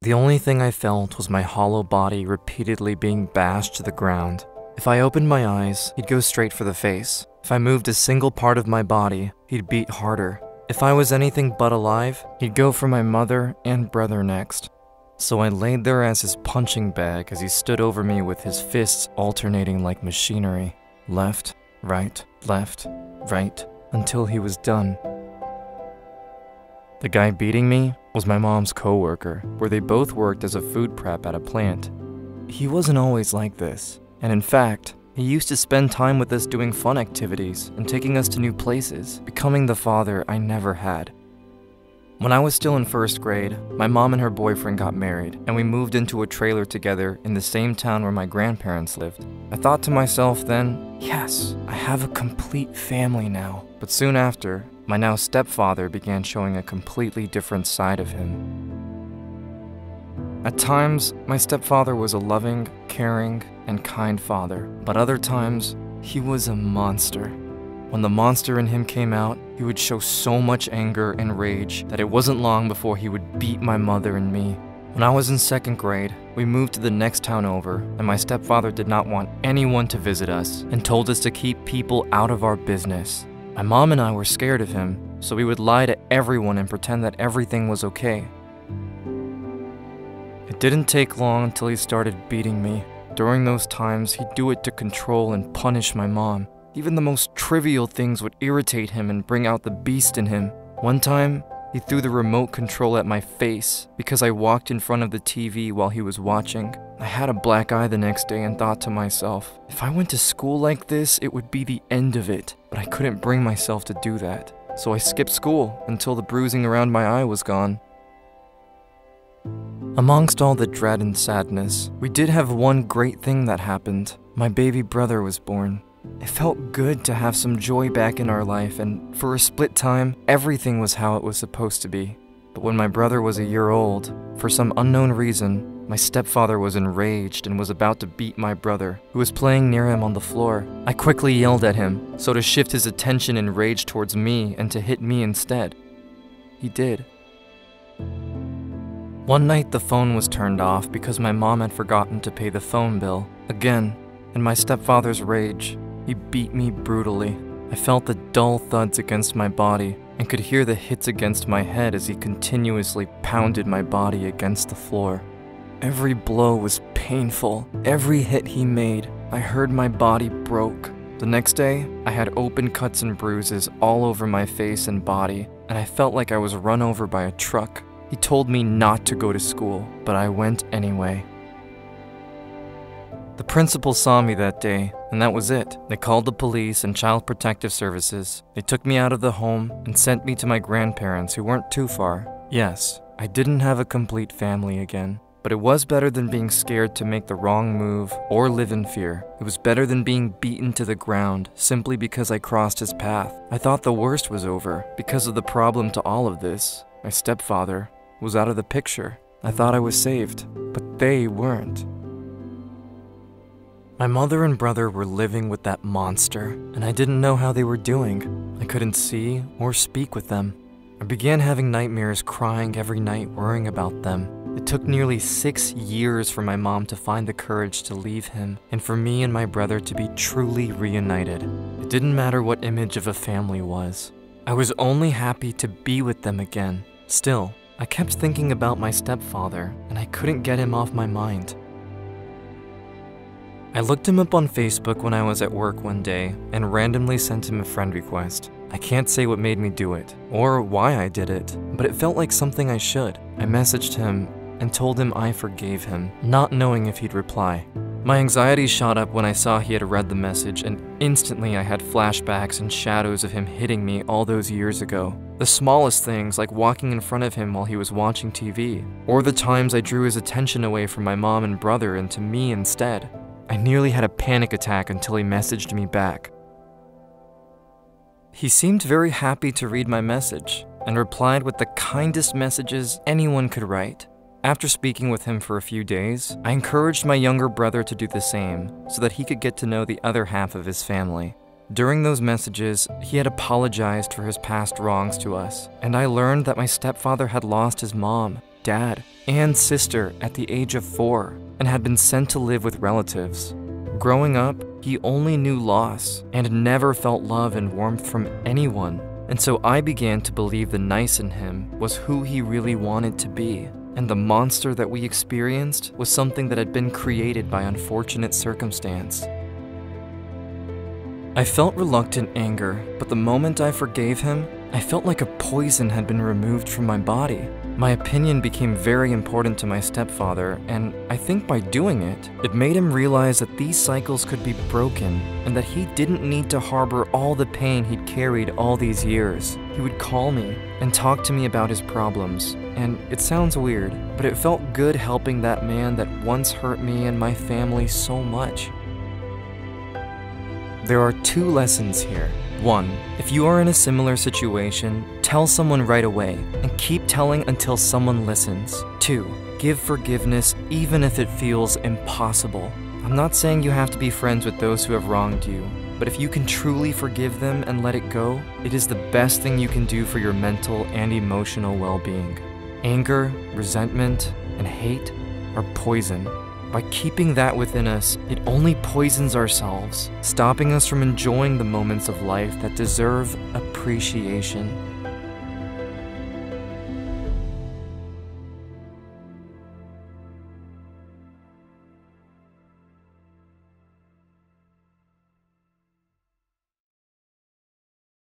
The only thing I felt was my hollow body repeatedly being bashed to the ground. If I opened my eyes, he'd go straight for the face. If I moved a single part of my body, he'd beat harder. If I was anything but alive, he'd go for my mother and brother next. So I laid there as his punching bag as he stood over me with his fists alternating like machinery. Left, right, until he was done. The guy beating me was my mom's coworker, where they both worked as a food prep at a plant. He wasn't always like this, and in fact, he used to spend time with us doing fun activities and taking us to new places, becoming the father I never had. When I was still in first grade, my mom and her boyfriend got married, and we moved into a trailer together in the same town where my grandparents lived. I thought to myself then, yes, I have a complete family now. But soon after, my now stepfather began showing a completely different side of him. At times, my stepfather was a loving, caring, and kind father, but other times, he was a monster. When the monster in him came out, he would show so much anger and rage that it wasn't long before he would beat my mother and me. When I was in second grade, we moved to the next town over, and my stepfather did not want anyone to visit us and told us to keep people out of our business. My mom and I were scared of him, so we would lie to everyone and pretend that everything was okay. It didn't take long until he started beating me. During those times, he'd do it to control and punish my mom. Even the most trivial things would irritate him and bring out the beast in him. One time, he threw the remote control at my face because I walked in front of the TV while he was watching. I had a black eye the next day and thought to myself, if I went to school like this, it would be the end of it. But I couldn't bring myself to do that. So I skipped school until the bruising around my eye was gone. Amongst all the dread and sadness, we did have one great thing that happened. My baby brother was born. It felt good to have some joy back in our life, and for a split time, everything was how it was supposed to be. But when my brother was a year old, for some unknown reason, my stepfather was enraged and was about to beat my brother, who was playing near him on the floor. I quickly yelled at him, so to shift his attention and rage towards me and to hit me instead. He did. One night the phone was turned off because my mom had forgotten to pay the phone bill. Again, in my stepfather's rage, he beat me brutally. I felt the dull thuds against my body and could hear the hits against my head as he continuously pounded my body against the floor. Every blow was painful. Every hit he made, I heard my body broke. The next day, I had open cuts and bruises all over my face and body, and I felt like I was run over by a truck. He told me not to go to school, but I went anyway. The principal saw me that day, and that was it. They called the police and Child Protective Services. They took me out of the home and sent me to my grandparents, who weren't too far. Yes, I didn't have a complete family again, but it was better than being scared to make the wrong move or live in fear. It was better than being beaten to the ground simply because I crossed his path. I thought the worst was over because of the problem to all of this. My stepfather was out of the picture. I thought I was saved, but they weren't. My mother and brother were living with that monster, and I didn't know how they were doing. I couldn't see or speak with them. I began having nightmares, crying every night, worrying about them. It took nearly 6 years for my mom to find the courage to leave him, and for me and my brother to be truly reunited. It didn't matter what image of a family was. I was only happy to be with them again. Still, I kept thinking about my stepfather, and I couldn't get him off my mind. I looked him up on Facebook when I was at work one day and randomly sent him a friend request. I can't say what made me do it, or why I did it, but it felt like something I should. I messaged him and told him I forgave him, not knowing if he'd reply. My anxiety shot up when I saw he had read the message, and instantly I had flashbacks and shadows of him hitting me all those years ago. The smallest things, like walking in front of him while he was watching TV, or the times I drew his attention away from my mom and brother and to me instead. I nearly had a panic attack until he messaged me back. He seemed very happy to read my message and replied with the kindest messages anyone could write. After speaking with him for a few days, I encouraged my younger brother to do the same so that he could get to know the other half of his family. During those messages, he had apologized for his past wrongs to us, and I learned that my stepfather had lost his mom. dad and sister at the age of 4 and had been sent to live with relatives. Growing up, he only knew loss and never felt love and warmth from anyone. And so I began to believe the nice in him was who he really wanted to be. And the monster that we experienced was something that had been created by unfortunate circumstance. I felt reluctant anger, but the moment I forgave him, I felt like a poison had been removed from my body. My opinion became very important to my stepfather, and I think by doing it, it made him realize that these cycles could be broken and that he didn't need to harbor all the pain he'd carried all these years. He would call me and talk to me about his problems, and it sounds weird, but it felt good helping that man that once hurt me and my family so much. There are 2 lessons here. 1. If you are in a similar situation, tell someone right away and keep telling until someone listens. 2. Give forgiveness even if it feels impossible. I'm not saying you have to be friends with those who have wronged you, but if you can truly forgive them and let it go, it is the best thing you can do for your mental and emotional well-being. Anger, resentment, and hate are poison. By keeping that within us, it only poisons ourselves, stopping us from enjoying the moments of life that deserve appreciation.